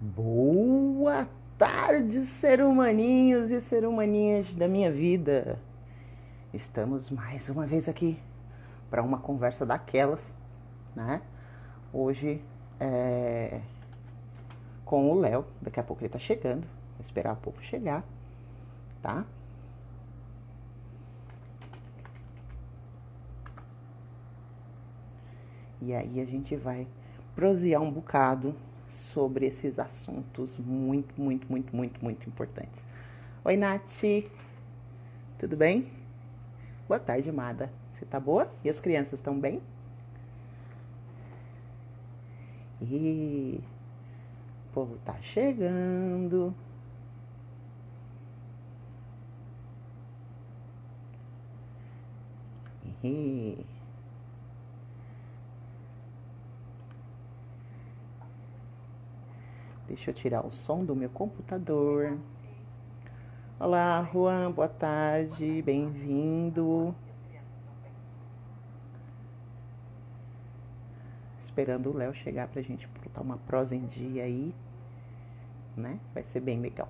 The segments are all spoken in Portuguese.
Boa tarde, ser humaninhos e ser humaninhas da minha vida. Estamos mais uma vez aqui para uma conversa daquelas, né? Hoje com o Léo. Daqui a pouco ele tá chegando. Vou esperar um pouco chegar, tá? E aí a gente vai prosear um bocado sobre esses assuntos muito importantes. Oi, Nath. Tudo bem? Boa tarde, amada. Você tá boa? E as crianças estão bem? E o povo tá chegando. E deixa eu tirar o som do meu computador. Olá, Juan, boa tarde, bem-vindo. Esperando o Léo chegar pra gente botar uma prosa em dia aí, né? Vai ser bem legal.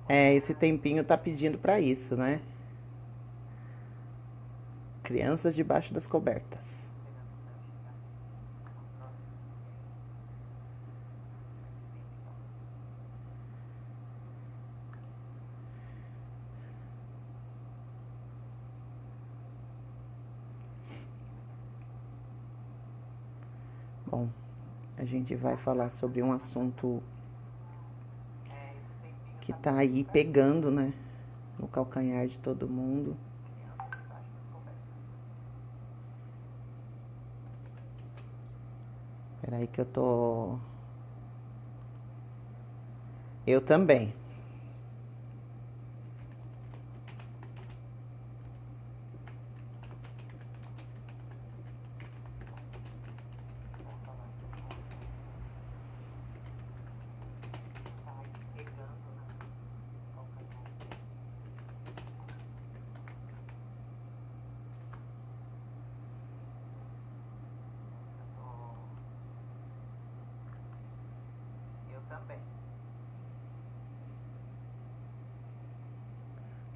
Esse tempinho tá pedindo pra isso, né? Crianças debaixo das cobertas. Bom, a gente vai falar sobre um assunto que tá aí pegando, né? No calcanhar de todo mundo. Peraí que eu tô... Eu também.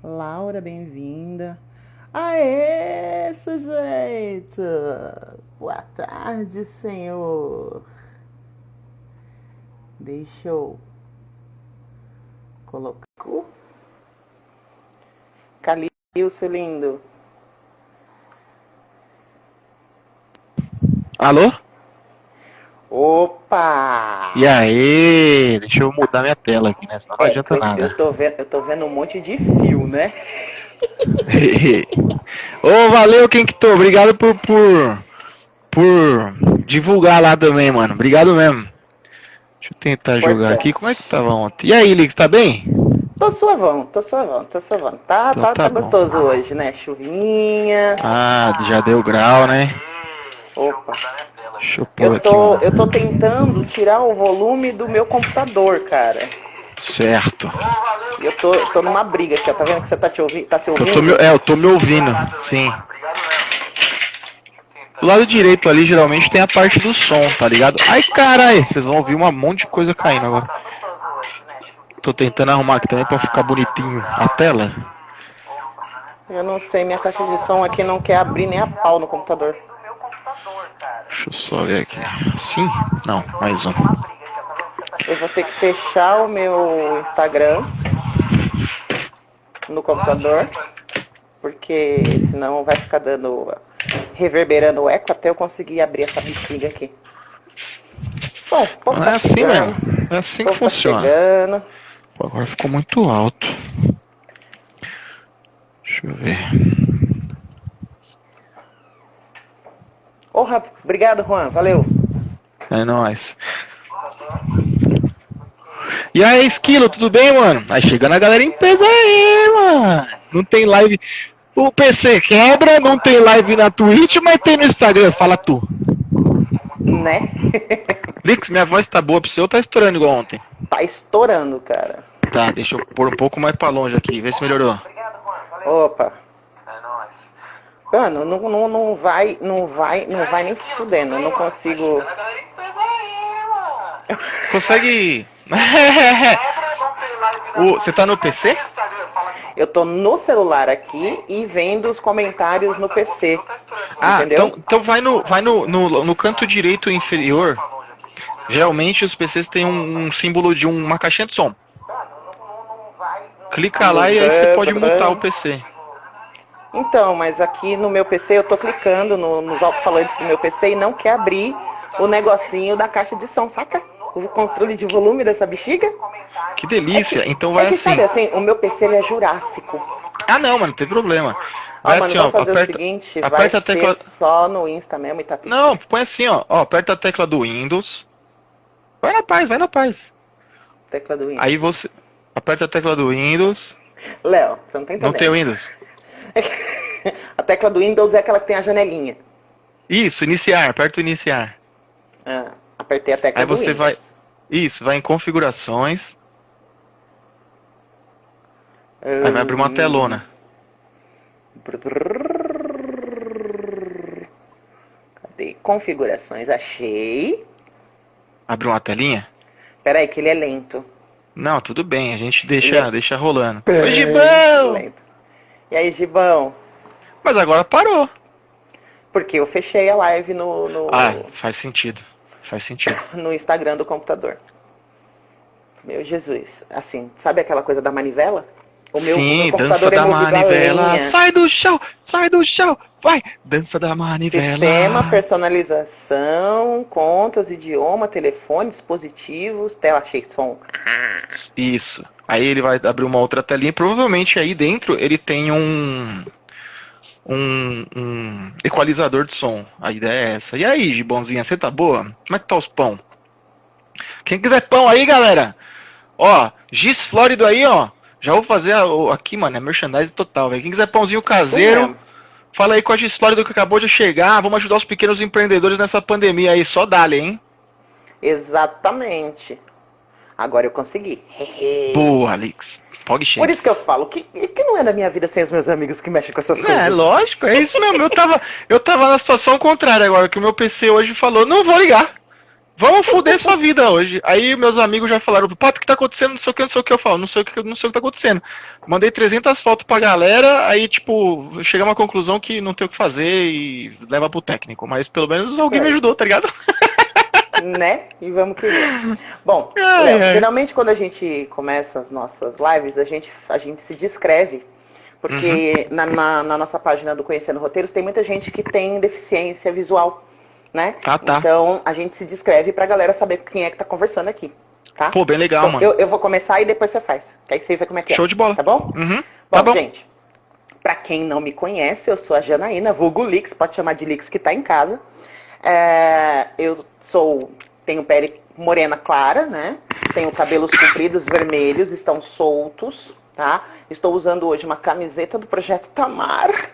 Laura, bem-vinda. Aê, sujeito! Boa tarde, senhor. Deixa eu colocar... Calil, seu lindo. Alô? Opa! E aí? Deixa eu mudar minha tela aqui, né? Senão não adianta nada. Eu tô vendo um monte de fio, né? Ô, valeu, quem que tô? Obrigado por divulgar lá também, mano. Obrigado mesmo. Deixa eu tentar jogar aqui. Como é que Importante. tava ontem? E aí, Lix, tá bem? Tô suavão. Então tá Tá bom. gostoso hoje, né? Chuvinha. Ah, já deu grau, né? Opa. Deixa eu pôr aqui Eu tô tentando tirar o volume do meu computador, cara. Certo. E eu tô numa briga aqui, ó. Tá vendo que você tá se ouvindo? Eu tô me ouvindo, sim. Do lado direito ali, geralmente, tem a parte do som, tá ligado? Ai, carai, vocês vão ouvir um monte de coisa caindo agora. Tô tentando arrumar aqui também pra ficar bonitinho a tela. Eu não sei, minha caixa de som aqui não quer abrir nem a pau no computador. Deixa eu só ver aqui. Assim? Não, mais um. Eu vou ter que fechar o meu Instagram no computador, porque senão vai ficar reverberando o eco até eu conseguir abrir essa bexiga aqui. Bom, o povo Não tá é assim chegando. mesmo. É assim O que povo tá funciona. chegando. Pô, agora ficou muito alto. Deixa eu ver. Obrigado, Juan. Valeu. É nóis. E aí, Esquilo, tudo bem, mano? Aí chegando a galera em peso aí, mano. Não tem live. O PC quebra, não tem live na Twitch, mas tem no Instagram. Fala tu. Né? Lix, minha voz tá boa pro seu ou tá estourando igual ontem? Tá estourando, cara. Tá, deixa eu pôr um pouco mais pra longe aqui, vê se melhorou. Opa. Mano, não vai nem fudendo. Eu não consigo. Consegue. Você tá no PC? Eu tô no celular aqui e vendo os comentários no PC. Ah, Entendeu? então vai no canto direito inferior. Geralmente os PCs têm um símbolo de uma caixinha de som. Clica lá e aí você pode mutar o PC. Então, mas aqui no meu PC eu tô clicando nos alto-falantes do meu PC e não quer abrir o negocinho da caixa de som, saca? O controle de volume dessa bexiga. Que delícia, então vai assim. Sabe assim, o meu PC ele é jurássico. Ah não, mano, não tem problema. Vai Vai assim, vamos fazer aperta, o seguinte, aperta vai a tecla. ser só no Insta mesmo e tá tudo Não, certo. põe assim, ó, aperta a tecla do Windows. Vai na paz, vai na paz. Tecla do Windows. Aí você aperta a tecla do Windows. Léo, você não tá Não tem entendendo. Windows. A tecla do Windows é aquela que tem a janelinha. Isso, iniciar, aperta o iniciar. Ah, apertei a tecla Aí do você Windows. vai. Isso, vai em configurações. Aí vai abrir uma telona. Cadê? Configurações, achei. Abre uma telinha? Pera aí que ele é lento. Não, tudo bem, a gente deixa, Ele é deixa rolando. bem Oi, Gibão! lento. E aí, Gibão? Mas agora parou. Porque eu fechei a live no Ah, faz sentido. Faz sentido. no Instagram do computador. Meu Jesus. Assim, sabe aquela coisa da manivela? O meu Sim, dança computador é da movido a manivela. lenha. Sai do chão, vai! Dança da manivela. Sistema, personalização, contas, idioma, telefone, dispositivos, tela cheia de som. Isso. Aí ele vai abrir uma outra telinha. Provavelmente aí dentro ele tem um equalizador de som. A ideia é essa. E aí, Gibãozinha, você tá boa? Como é que tá os pão? Quem quiser pão aí, galera? Ó, Giz Flórido aí, ó. Já vou fazer aqui, mano, é merchandising total, velho. Quem quiser pãozinho caseiro, mesmo. fala aí com a Giz Flórido que acabou de chegar. Vamos ajudar os pequenos empreendedores nessa pandemia aí. Só dale, hein? Exatamente. Agora eu consegui. Boa, Alex. Pode Por chegar. isso que eu falo que não é da minha vida sem os meus amigos que mexem com essas É, coisas. lógico, é isso mesmo. Eu tava na situação contrária agora, que o meu PC hoje falou, não vou ligar. Vamos foder sua vida hoje. Aí meus amigos já falaram, Pato, o que tá acontecendo? Não sei o que, não sei o que. Eu falo, não sei o que, não sei o que tá acontecendo. Mandei 300 fotos pra galera, aí tipo, chegamos à conclusão que não tem o que fazer e leva pro técnico. Mas pelo menos alguém me ajudou, tá ligado? Né? E vamos que vamos. Bom, Ai, Léo, ai. geralmente quando a gente começa as nossas lives, a gente se descreve. Porque na nossa página do Conhecendo Roteiros tem muita gente que tem deficiência visual, né? Ah, tá. Então a gente se descreve pra galera saber quem é que tá conversando aqui, tá? Pô, bem legal, Então, mano. eu vou começar e depois você faz. Que aí você vê como é que é. Show de bola. Tá bom? Uhum. Bom, Tá bom. gente, pra quem não me conhece, eu sou a Janaína, vulgo Lix, pode chamar de Lix que tá em casa. Tenho pele morena clara, né? Tenho cabelos compridos, vermelhos, estão soltos, tá? Estou usando hoje uma camiseta do Projeto Tamar.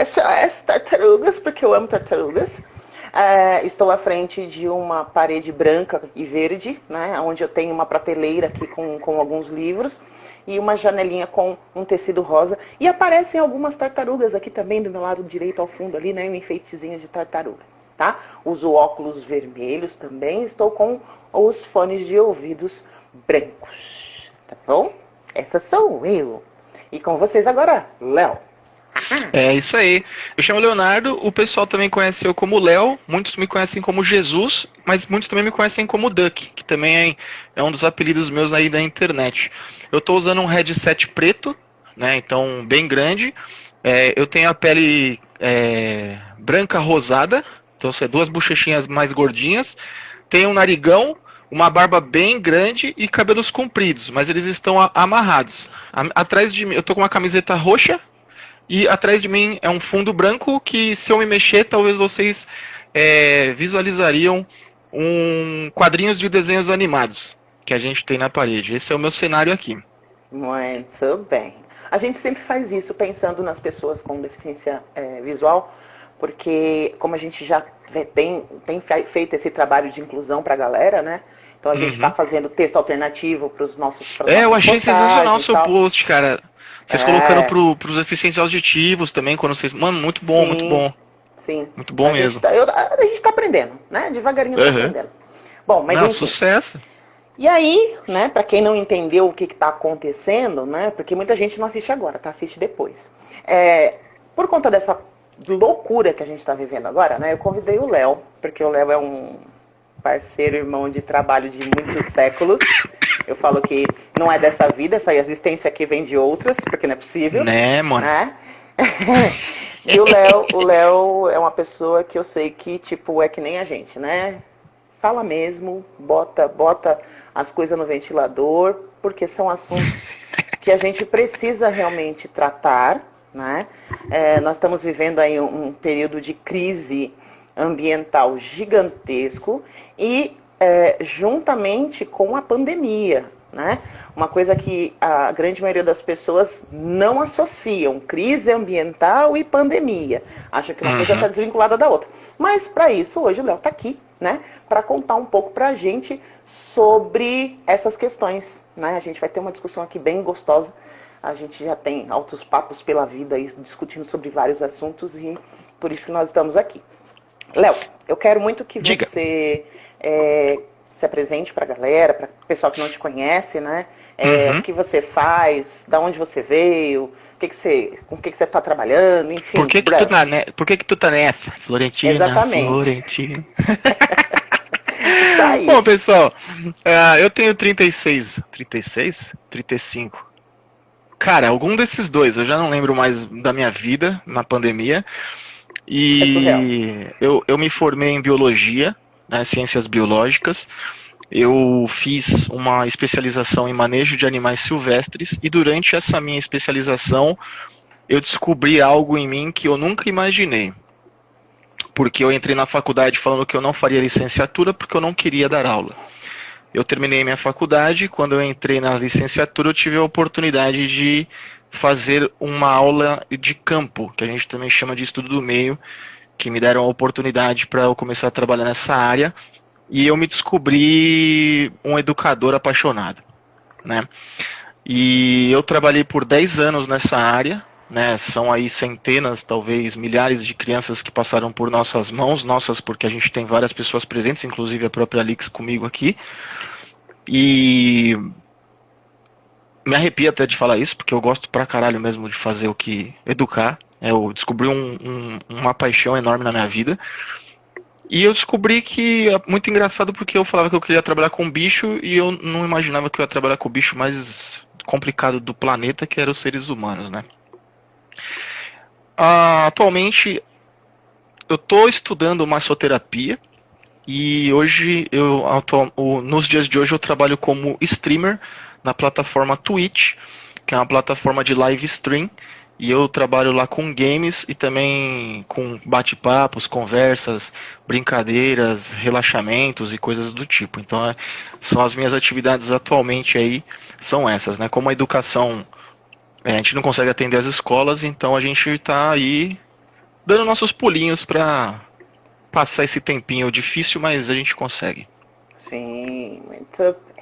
SOS Tartarugas, porque eu amo tartarugas. Estou à frente de uma parede branca e verde, né? Onde eu tenho uma prateleira aqui com alguns livros e uma janelinha com um tecido rosa. E aparecem algumas tartarugas aqui também do meu lado direito ao fundo ali, né? Um enfeitezinho de tartaruga. Tá? Uso óculos vermelhos também, estou com os fones de ouvidos brancos, tá bom? Essa sou eu. E com vocês agora, Léo. É isso aí. Eu chamo Leonardo, o pessoal também conhece eu como Léo, muitos me conhecem como Jesus, mas muitos também me conhecem como Duck, que também é um dos apelidos meus aí da internet. Eu tô usando um headset preto, né? Então bem grande. Eu tenho a pele branca rosada, então são duas bochechinhas mais gordinhas. Tenho um narigão, uma barba bem grande e cabelos compridos, mas eles estão amarrados. Atrás de mim, eu tô com uma camiseta roxa e atrás de mim é um fundo branco que, se eu me mexer, talvez vocês visualizariam quadrinhos de desenhos animados que a gente tem na parede. Esse é o meu cenário aqui. Muito bem. A gente sempre faz isso pensando nas pessoas com deficiência visual, porque como a gente já feito esse trabalho de inclusão para a galera, né? Então a gente está fazendo texto alternativo para os nossos eu achei sensacional o seu post, cara. Vocês colocando pros deficientes auditivos também, quando vocês... Mano, muito bom, sim, muito bom. Sim. Muito bom mesmo. A gente tá aprendendo, né? Devagarinho tá aprendendo. Bom, mas não, enfim. Sucesso. E aí, né, pra quem não entendeu o que tá acontecendo, né? Porque muita gente não assiste agora, tá? Assiste depois. Por conta dessa loucura que a gente tá vivendo agora, né? Eu convidei o Léo, porque o Léo é um parceiro, irmão de trabalho de muitos séculos. Eu falo que não é dessa vida, essa existência aqui vem de outras, porque não é possível. Né, mano? Né? E o Léo é uma pessoa que eu sei que, tipo, é que nem a gente, né? Fala mesmo, bota as coisas no ventilador, porque são assuntos que a gente precisa realmente tratar, né? Nós estamos vivendo aí um período de crise ambiental gigantesco e juntamente com a pandemia, né? Uma coisa que a grande maioria das pessoas não associam, crise ambiental e pandemia. Acha que uma coisa está desvinculada da outra. Mas para isso, hoje o Léo está aqui, né? Para contar um pouco para a gente sobre essas questões, né? A gente vai ter uma discussão aqui bem gostosa. A gente já tem altos papos pela vida aí, discutindo sobre vários assuntos e por isso que nós estamos aqui. Léo, eu quero muito que você se apresente para a galera, para o pessoal que não te conhece, né? O que você faz, da onde você veio, com o que você está trabalhando, enfim. Por que tu tá nessa, Florentina? Exatamente. Florentina. Isso aí. Bom, pessoal, eu tenho 36, 35. Cara, algum desses dois, eu já não lembro mais da minha vida na pandemia. E eu me formei em biologia, né, ciências biológicas. Eu fiz uma especialização em manejo de animais silvestres e durante essa minha especialização eu descobri algo em mim que eu nunca imaginei. Porque eu entrei na faculdade falando que eu não faria licenciatura porque eu não queria dar aula. Eu terminei minha faculdade, quando eu entrei na licenciatura eu tive a oportunidade de fazer uma aula de campo, que a gente também chama de estudo do meio, que me deram a oportunidade para eu começar a trabalhar nessa área. E eu me descobri um educador apaixonado, né? E eu trabalhei por 10 anos nessa área, né? São aí centenas, talvez milhares de crianças que passaram por nossas mãos, porque a gente tem várias pessoas presentes, inclusive a própria Alix comigo aqui. E me arrepio até de falar isso, porque eu gosto pra caralho mesmo de fazer educar. Eu descobri uma paixão enorme na minha vida. E eu descobri que é muito engraçado porque eu falava que eu queria trabalhar com bicho e eu não imaginava que eu ia trabalhar com o bicho mais complicado do planeta, que eram os seres humanos, né? Atualmente eu estou estudando massoterapia e hoje nos dias de hoje eu trabalho como streamer na plataforma Twitch, que é uma plataforma de live stream. E eu trabalho lá com games e também com bate-papos, conversas, brincadeiras, relaxamentos e coisas do tipo. Então são as minhas atividades atualmente aí, são essas, né? Como a educação, a gente não consegue atender as escolas, então a gente está aí dando nossos pulinhos para passar esse tempinho difícil, mas a gente consegue. Sim, muito bem.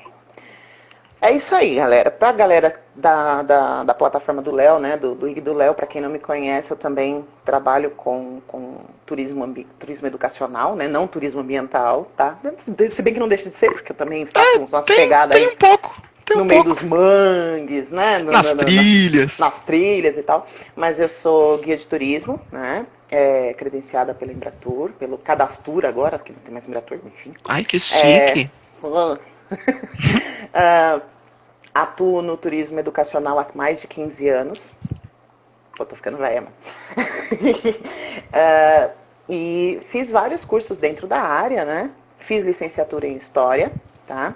É isso aí, galera. Pra galera da plataforma do Léo, né, do IG do Léo, pra quem não me conhece, eu também trabalho com turismo educacional, né, não turismo ambiental, tá? Se bem que não deixa de ser, porque eu também faço umas pegadas aí. Tem um pouco. No meio dos mangues, né? Nas trilhas. Nas trilhas e tal. Mas eu sou guia de turismo, né? Credenciada pela Embratur, pelo Cadastur agora, porque não tem mais Embratur, enfim. Ai, que chique. Atuo no turismo educacional há mais de 15 anos. Pô, tô ficando velha, mano. E fiz vários cursos dentro da área, né? Fiz licenciatura em História, tá?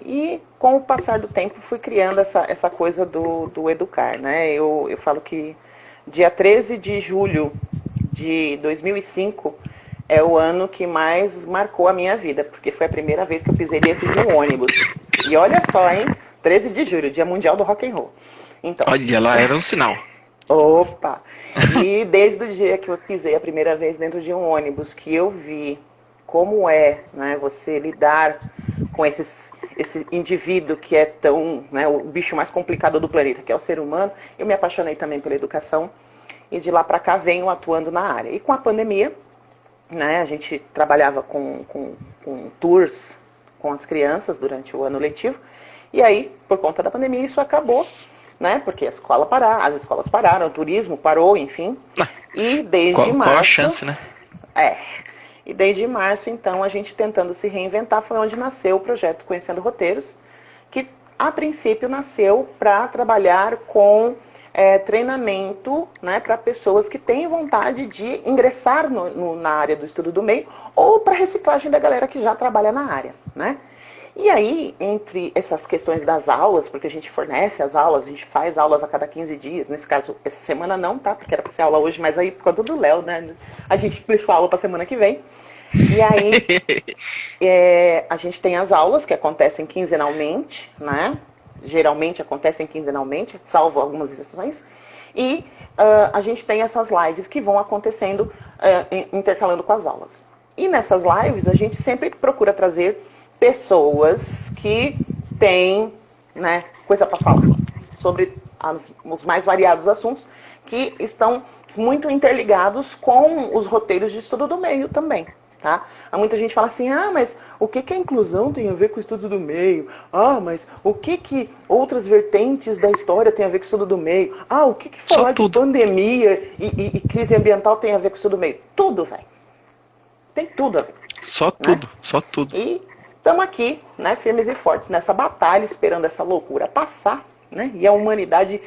E com o passar do tempo fui criando essa coisa do educar, né? Eu falo que dia 13 de julho de 2005 é o ano que mais marcou a minha vida, porque foi a primeira vez que eu pisei dentro de um ônibus. E olha só, hein? 13 de julho, Dia Mundial do Rock and Roll. Então, olha lá, era um sinal. Opa! E desde o dia que eu pisei a primeira vez dentro de um ônibus, que eu vi como é, né, você lidar com esse indivíduo que é tão, né, o bicho mais complicado do planeta, que é o ser humano, eu me apaixonei também pela educação e de lá para cá venho atuando na área. E com a pandemia, né, a gente trabalhava com tours com as crianças durante o ano letivo, e aí, por conta da pandemia, isso acabou, né, porque as escolas pararam, o turismo parou, enfim, e desde Qual a março, chance, né? é, e desde março, então, a gente tentando se reinventar, foi onde nasceu o projeto Conhecendo Roteiros, que a princípio nasceu para trabalhar com treinamento, né, para pessoas que têm vontade de ingressar na área do estudo do meio ou para reciclagem da galera que já trabalha na área, né? E aí, entre essas questões das aulas, porque a gente fornece as aulas, a gente faz aulas a cada 15 dias, nesse caso, essa semana não, tá? Porque era para ser aula hoje, mas aí, por conta do Léo, né? A gente deixou a aula para semana que vem. E aí, a gente tem as aulas que acontecem quinzenalmente, né? Geralmente acontecem quinzenalmente, salvo algumas exceções. E a gente tem essas lives que vão acontecendo, intercalando com as aulas. E nessas lives, a gente sempre procura trazer pessoas que têm, né, coisa para falar sobre os mais variados assuntos que estão muito interligados com os roteiros de estudo do meio também. Tá? Há muita gente fala assim, mas o que a inclusão tem a ver com o estudo do meio? Mas o que outras vertentes da história tem a ver com o estudo do meio? O que falar de pandemia e crise ambiental tem a ver com o estudo do meio? Tudo, velho. Tem tudo a ver. Só né? tudo, só tudo. E estamos aqui, né, firmes e fortes nessa batalha, esperando essa loucura passar, né? E a humanidade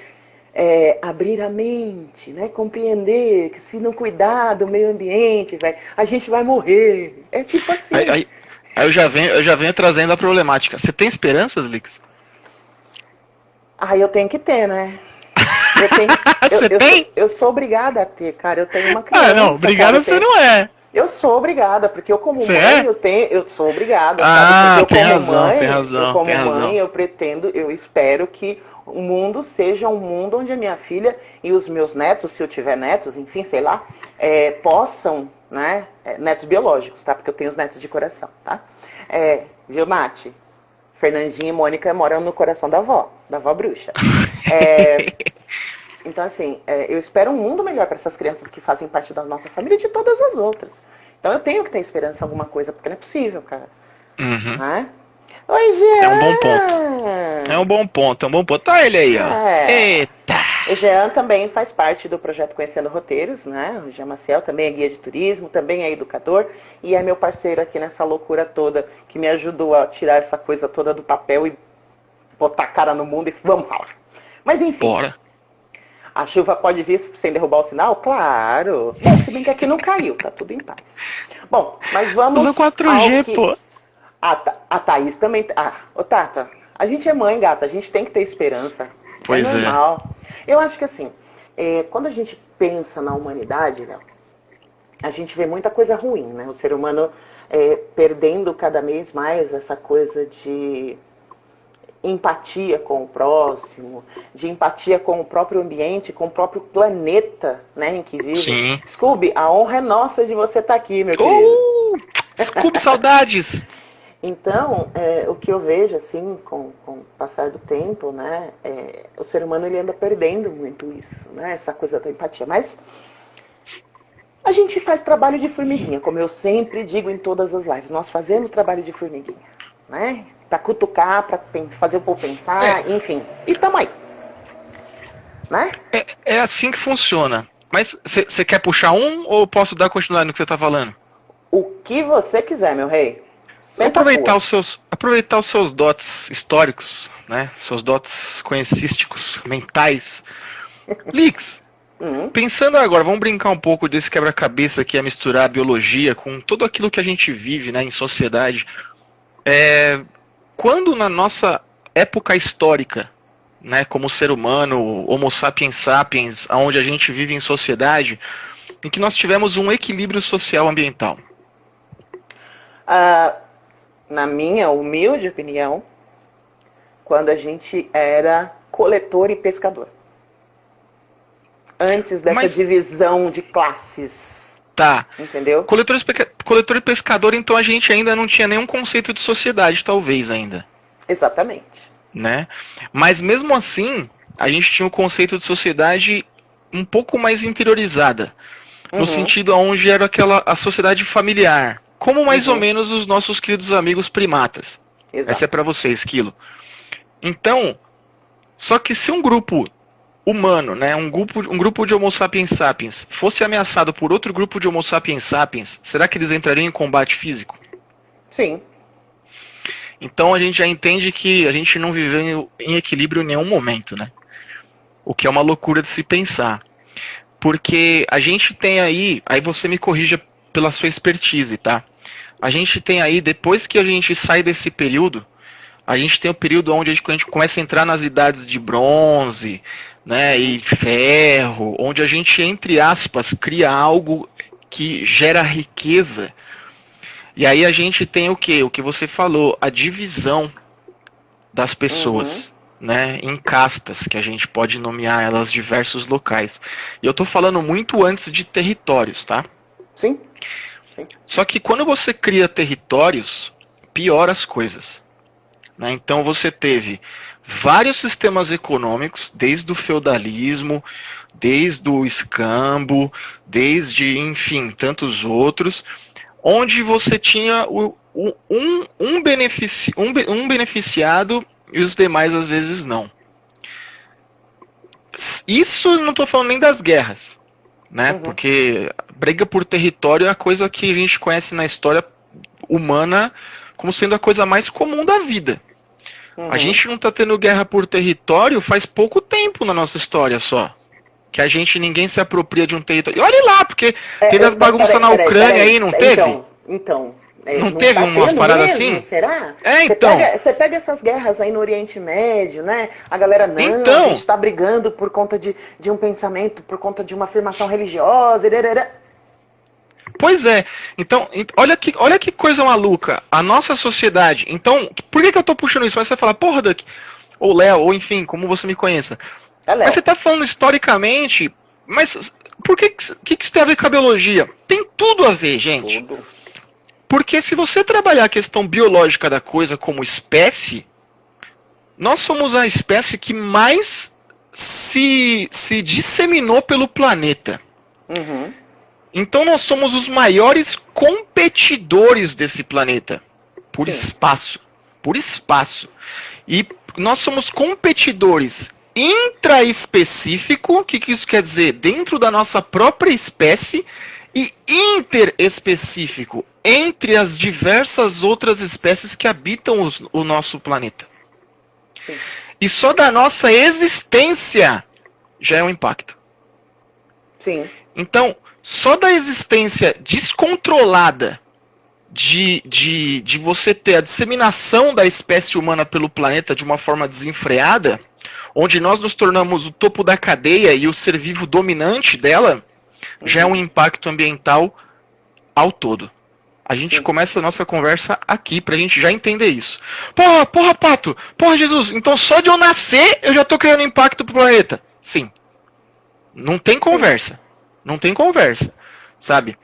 abrir a mente, né? Compreender que se não cuidar do meio ambiente, véio, a gente vai morrer. É tipo assim. Aí eu já venho trazendo a problemática. Você tem esperanças, Lix? Eu tenho que ter, né? Você tem? Eu sou obrigada a ter, cara. Eu tenho uma criança. Não, obrigada você não é. Eu sou obrigada, porque eu como Você mãe, é? eu sou obrigada, sabe? Porque eu como mãe, tem razão. eu pretendo, eu espero que o mundo seja um mundo onde a minha filha e os meus netos, se eu tiver netos, enfim, sei lá, possam, né, netos biológicos, tá? Porque eu tenho os netos de coração, tá? Viu, Nath? Fernandinha e Mônica moram no coração da avó bruxa. Então, assim, eu espero um mundo melhor para essas crianças que fazem parte da nossa família e de todas as outras. Então, eu tenho que ter esperança em alguma coisa, porque não é possível, cara. Uhum. Né? Oi, Jean! É um bom ponto. Tá ele aí, ó. Eita! O Jean também faz parte do projeto Conhecendo Roteiros, né? O Jean Maciel também é guia de turismo, também é educador e é meu parceiro aqui nessa loucura toda, que me ajudou a tirar essa coisa toda do papel e botar a cara no mundo e vamos falar. Mas, enfim. Bora. A chuva pode vir sem derrubar o sinal? Claro. Bom, se bem que aqui não caiu, tá tudo em paz. Bom, mas vamos Usa 4G, pô. A Thaís também... ô Tata, a gente é mãe, gata, a gente tem que ter esperança. Pois é. Normal. Eu acho que assim, quando a gente pensa na humanidade, Léo, a gente vê muita coisa ruim, né? O ser humano perdendo cada vez mais essa coisa de empatia com o próximo, de empatia com o próprio ambiente, com o próprio planeta, né, em que vive. Sim. Scooby, a honra é nossa de você estar aqui, meu querido. Scooby, saudades! Então, o que eu vejo, assim, com o passar do tempo, né, o ser humano ele anda perdendo muito isso, né, essa coisa da empatia. Mas a gente faz trabalho de formiguinha, como eu sempre digo em todas as lives. Nós fazemos trabalho de formiguinha, né? Pra cutucar, pra fazer o povo pensar, enfim. E tamo aí. Né? É assim que funciona. Mas você quer puxar um ou posso dar continuidade no que você tá falando? O que você quiser, meu rei. Aproveitar os seus dotes históricos, né? Seus dotes conhecísticos, mentais. Lix, pensando agora, vamos brincar um pouco desse quebra-cabeça que é misturar a biologia com tudo aquilo que a gente vive, né, em sociedade. Quando na nossa época histórica, né, como ser humano, Homo sapiens sapiens, onde a gente vive em sociedade, em que nós tivemos um equilíbrio social ambiental? Na minha humilde opinião, quando a gente era coletor e pescador. Antes dessa divisão de classes. Tá. Entendeu? Coletor e pescador, então a gente ainda não tinha nenhum conceito de sociedade, talvez ainda. Exatamente. Né? Mas mesmo assim, a gente tinha um conceito de sociedade um pouco mais interiorizada. No sentido onde era a sociedade familiar. Como mais ou menos os nossos queridos amigos primatas. Exato. Essa é para você, Esquilo. Então, só que se um grupo humano, né, um grupo de Homo sapiens sapiens, fosse ameaçado por outro grupo de Homo sapiens sapiens, será que eles entrariam em combate físico? Sim. Então a gente já entende que a gente não viveu em equilíbrio em nenhum momento, né? O que é uma loucura de se pensar. Porque a gente tem aí você me corrija pela sua expertise, tá? A gente tem aí, depois que a gente sai desse período, a gente tem o período onde a gente começa a entrar nas idades de bronze, né, e ferro, onde a gente, entre aspas, cria algo que gera riqueza. E aí a gente tem o quê? O que você falou, a divisão das pessoas, né, em castas, que a gente pode nomear elas diversos locais. E eu tô falando muito antes de territórios, tá? Sim. Só que quando você cria territórios, piora as coisas. Né? Então você teve vários sistemas econômicos, desde o feudalismo, desde o escambo, desde, enfim, tantos outros, onde você tinha um beneficiado e os demais às vezes não. Isso não estou falando nem das guerras, né? Porque briga por território é a coisa que a gente conhece na história humana como sendo a coisa mais comum da vida. A gente não está tendo guerra por território faz pouco tempo na nossa história só. Que ninguém se apropria de um território. E olha lá, porque teve as bagunças na Ucrânia aí, não teve? Não teve tá umas paradas assim? Será? Então. Você pega essas guerras aí no Oriente Médio, né? A galera, a gente tá brigando por conta de um pensamento, por conta de uma afirmação religiosa. Pois é. Então, olha que coisa maluca. A nossa sociedade. Então, por que eu tô puxando isso? Mas você vai falar, porra, Duck, ou Léo, ou enfim, como você me conheça. Mas você tá falando historicamente, mas por que isso tem a ver com a biologia? Tem tudo a ver, gente. Tudo. Porque se você trabalhar a questão biológica da coisa como espécie, nós somos a espécie que mais se disseminou pelo planeta. Então nós somos os maiores competidores desse planeta. Por espaço. Por espaço. E nós somos competidores intraespecífico, o que isso quer dizer? Dentro da nossa própria espécie, e interespecífico, entre as diversas outras espécies que habitam o nosso planeta. Sim. E só da nossa existência já é um impacto. Sim. Então, só da existência descontrolada de você ter a disseminação da espécie humana pelo planeta de uma forma desenfreada, onde nós nos tornamos o topo da cadeia e o ser vivo dominante dela, já é um impacto ambiental ao todo. A gente começa a nossa conversa aqui, pra gente já entender isso. Porra, Pato! Porra, Jesus! Então só de eu nascer, eu já tô criando impacto pro planeta. Sim. Não tem conversa. Não tem conversa. Sabe?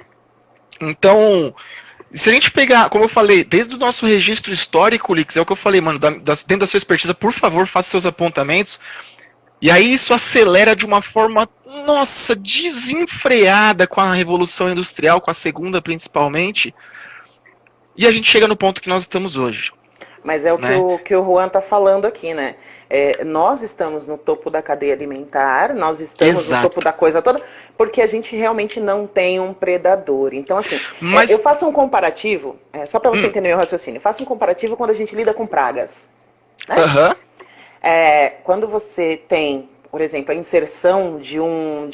Então, se a gente pegar, como eu falei, desde o nosso registro histórico, Lix, é o que eu falei, mano, dentro da sua expertise, por favor, faça seus apontamentos. E aí isso acelera de uma forma, nossa, desenfreada com a Revolução Industrial, com a segunda principalmente. E a gente chega no ponto que nós estamos hoje. Mas é o que o Juan tá falando aqui, né? Nós estamos no topo da cadeia alimentar, nós estamos no topo da coisa toda, porque a gente realmente não tem um predador. Então, assim, eu faço um comparativo, só para você entender meu raciocínio, eu faço um comparativo quando a gente lida com pragas. Né? Quando você tem, por exemplo, a inserção de um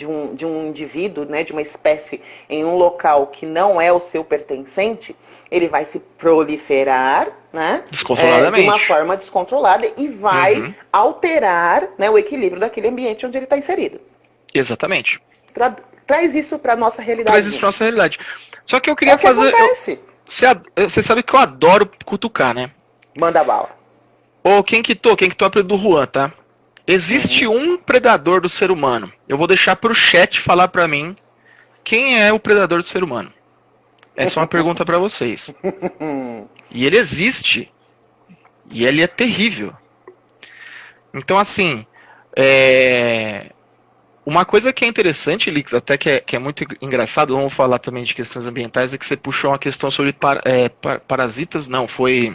indivíduo, né, de uma espécie em um local que não é o seu pertencente, ele vai se proliferar, né, descontroladamente, de uma forma descontrolada e vai alterar, né, o equilíbrio daquele ambiente onde ele está inserido. Exatamente. Traz isso para nossa realidade. Traz isso para nossa realidade. Só que eu queria fazer... Você sabe que eu adoro cutucar, né? Manda bala. Ô, quem quitou é do Juan, tá? Existe um predador do ser humano. Eu vou deixar pro chat falar pra mim quem é o predador do ser humano. Essa é uma pergunta pra vocês. E ele existe. E ele é terrível. Então, assim, uma coisa que é interessante, Lix, até que é muito engraçado, vamos falar também de questões ambientais, é que você puxou uma questão sobre parasitas, não, foi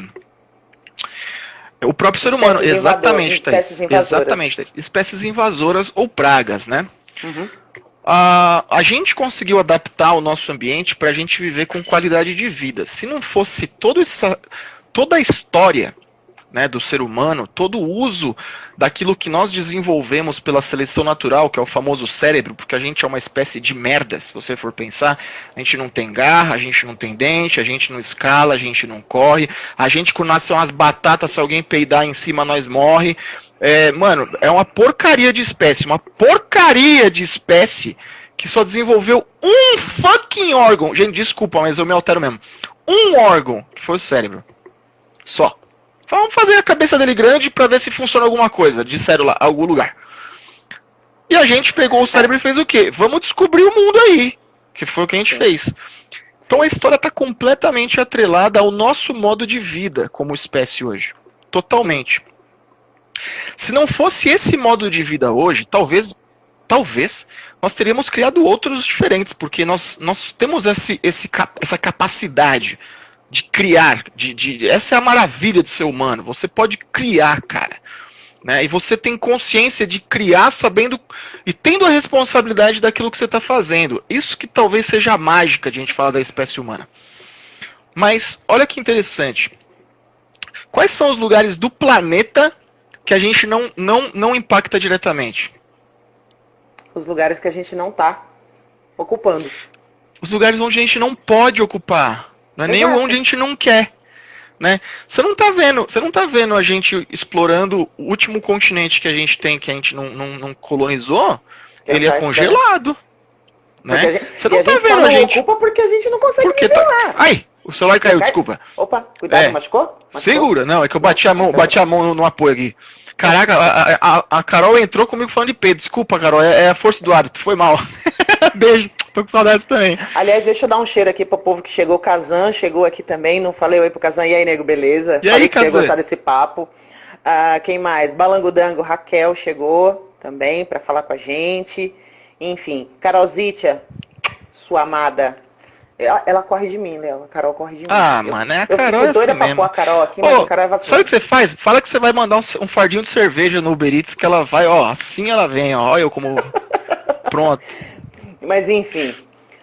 o próprio ser humano, exatamente, Thaís. Exatamente, Thaís. Espécies invasoras ou pragas, né? Uhum. A gente conseguiu adaptar o nosso ambiente para a gente viver com qualidade de vida. Se não fosse toda a história, né, do ser humano, todo o uso daquilo que nós desenvolvemos pela seleção natural, que é o famoso cérebro, porque a gente é uma espécie de merda, se você for pensar, a gente não tem garra, a gente não tem dente, a gente não escala, a gente não corre, a gente quando nasce umas batatas, se alguém peidar em cima, nós morre. Mano, é uma porcaria de espécie que só desenvolveu um fucking órgão. Gente, desculpa, mas eu me altero mesmo. Um órgão, que foi o cérebro. Só. Vamos fazer a cabeça dele grande pra ver se funciona alguma coisa. Disseram lá, algum lugar. E a gente pegou o cérebro e fez o quê? Vamos descobrir o mundo aí. Que foi o que a gente fez. Então a história tá completamente atrelada ao nosso modo de vida como espécie hoje. Totalmente. Se não fosse esse modo de vida hoje, talvez nós teríamos criado outros diferentes, porque nós temos essa capacidade de criar, essa é a maravilha de ser humano, você pode criar, cara, né? E você tem consciência de criar sabendo e tendo a responsabilidade daquilo que você está fazendo. Isso que talvez seja a mágica de a gente falar da espécie humana. Mas olha que interessante, quais são os lugares do planeta que a gente não impacta diretamente? Os lugares que a gente não tá ocupando. Os lugares onde a gente não pode ocupar. Não é nem onde a gente não quer. Né? Você não tá vendo a gente explorando o último continente que a gente tem, que a gente não colonizou? Ele é congelado. Né? Você não tá vendo a gente. Ocupa porque a gente não consegue viver lá. Ai, o celular caiu, desculpa. Opa, cuidado, machucou? Segura, não, é que eu bati a mão no apoio aqui. Caraca, a Carol entrou comigo falando de peito. Desculpa, Carol, é a força do hábito, foi mal. Beijo, tô com saudades também. Aliás, deixa eu dar um cheiro aqui pro povo que chegou. O Kazan chegou aqui também, não falei oi pro Kazan. E aí, nego, beleza? E falei aí, que você ia gostar desse papo. Quem mais? Balangudango, Raquel chegou também pra falar com a gente. Enfim, Carolzitia, sua amada. Ela corre de mim, Léo. A Carol corre de mim. Mano, a Carol é assim doida pra mesmo. pôr a Carol aqui, mas a Carol é vacilante. Sabe o que você faz? Fala que você vai mandar um fardinho de cerveja no Uber Eats, que ela vai, assim ela vem, ó. Olha eu como... Pronto. Mas enfim.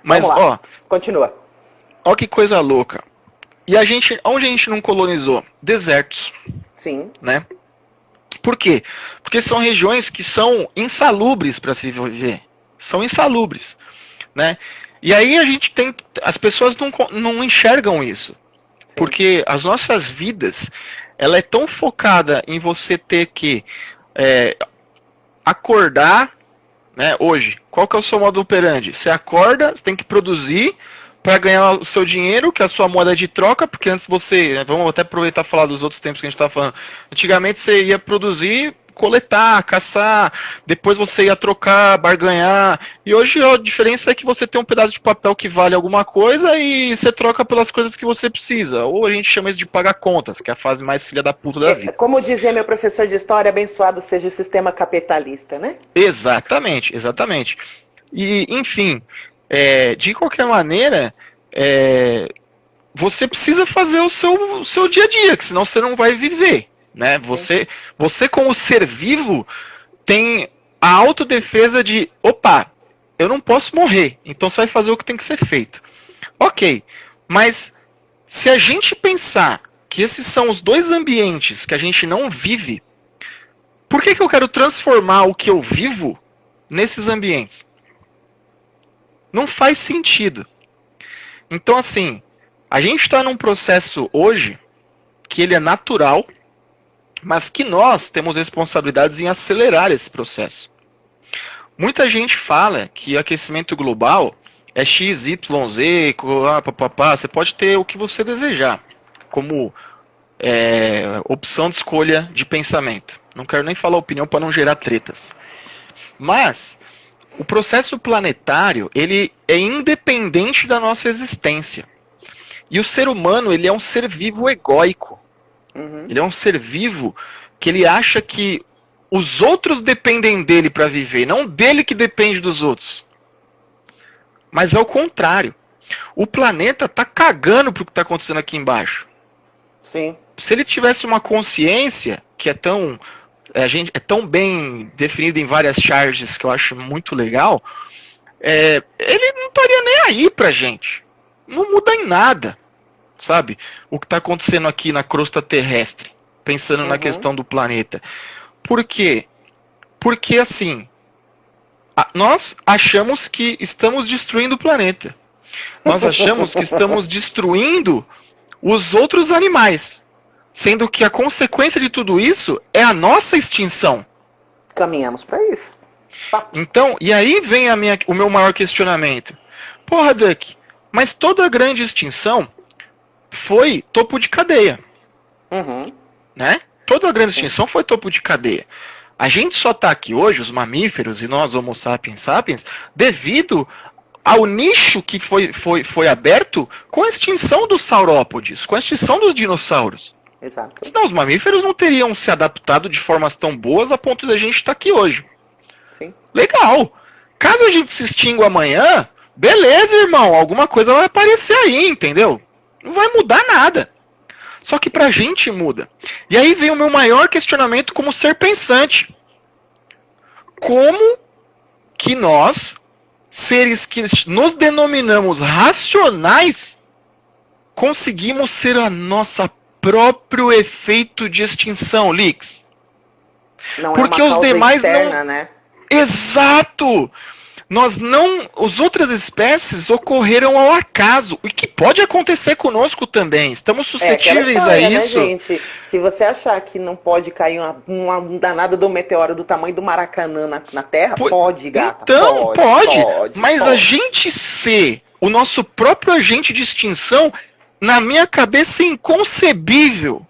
Mas, vamos lá. Continua. Ó que coisa louca. E onde a gente não colonizou? Desertos. Sim. Né? Por quê? Porque são regiões que são insalubres para se viver. São insalubres. Né? E aí as pessoas não enxergam isso. Sim. Porque as nossas vidas, ela é tão focada em você ter que acordar, né, hoje. Qual que é o seu modo operandi? Você acorda, você tem que produzir para ganhar o seu dinheiro, que é a sua moeda de troca, porque antes vamos até aproveitar e falar dos outros tempos que a gente estava falando. Antigamente você ia produzir, coletar, caçar, depois você ia trocar, barganhar, e hoje a diferença é que você tem um pedaço de papel que vale alguma coisa e você troca pelas coisas que você precisa, ou a gente chama isso de pagar contas, que é a fase mais filha da puta da vida. Como dizia meu professor de história, abençoado seja o sistema capitalista, né? Exatamente. E, enfim, de qualquer maneira, você precisa fazer o seu dia a dia, que senão você não vai viver. Né? Você como ser vivo tem a autodefesa de eu não posso morrer, então você vai fazer o que tem que ser feito. Ok, mas se a gente pensar que esses são os dois ambientes que a gente não vive, por que eu quero transformar o que eu vivo nesses ambientes? Não faz sentido. Então assim, a gente está num processo hoje que ele é natural, mas que nós temos responsabilidades em acelerar esse processo. Muita gente fala que aquecimento global é X, Y, Z, você pode ter o que você desejar como opção de escolha de pensamento. Não quero nem falar opinião para não gerar tretas. Mas o processo planetário, ele é independente da nossa existência. E o ser humano, ele é um ser vivo egóico. Ele é um ser vivo que ele acha que os outros dependem dele para viver, não dele que depende dos outros. Mas é o contrário. O planeta tá cagando pro que tá acontecendo aqui embaixo. Sim. Se ele tivesse uma consciência que é tão bem definida em várias charges que eu acho muito legal, ele não estaria nem aí pra gente. Não muda em nada, sabe? O que tá acontecendo aqui na crosta terrestre, pensando na questão do planeta. Por quê? Porque assim, nós achamos que estamos destruindo o planeta. Nós achamos que estamos destruindo os outros animais. Sendo que a consequência de tudo isso é a nossa extinção. Caminhamos para isso. Então, e aí vem o meu maior questionamento. Porra, Duck, mas toda grande extinção foi topo de cadeia. Né? Toda grande extinção foi topo de cadeia. A gente só está aqui hoje, os mamíferos e nós, Homo sapiens sapiens, devido ao nicho que foi aberto com a extinção dos saurópodes, com a extinção dos dinossauros. Exato. Senão os mamíferos não teriam se adaptado de formas tão boas a ponto de a gente estar aqui hoje. Sim. Legal. Caso a gente se extingua amanhã, beleza, irmão, alguma coisa vai aparecer aí, entendeu? Não vai mudar nada. Só que pra gente muda. E aí vem o meu maior questionamento como ser pensante. Como que nós, seres que nos denominamos racionais, conseguimos ser a nossa próprio efeito de extinção, Lix? Não porque é uma os demais externa, não. Né? Exato! Nós não. As outras espécies ocorreram ao acaso. E que pode acontecer conosco também. Estamos suscetíveis história, a isso. Né, gente? Se você achar que não pode cair uma danada do meteoro do tamanho do Maracanã na Terra, pode, gata. Então, pode. Mas a gente ser o nosso próprio agente de extinção, na minha cabeça, é inconcebível.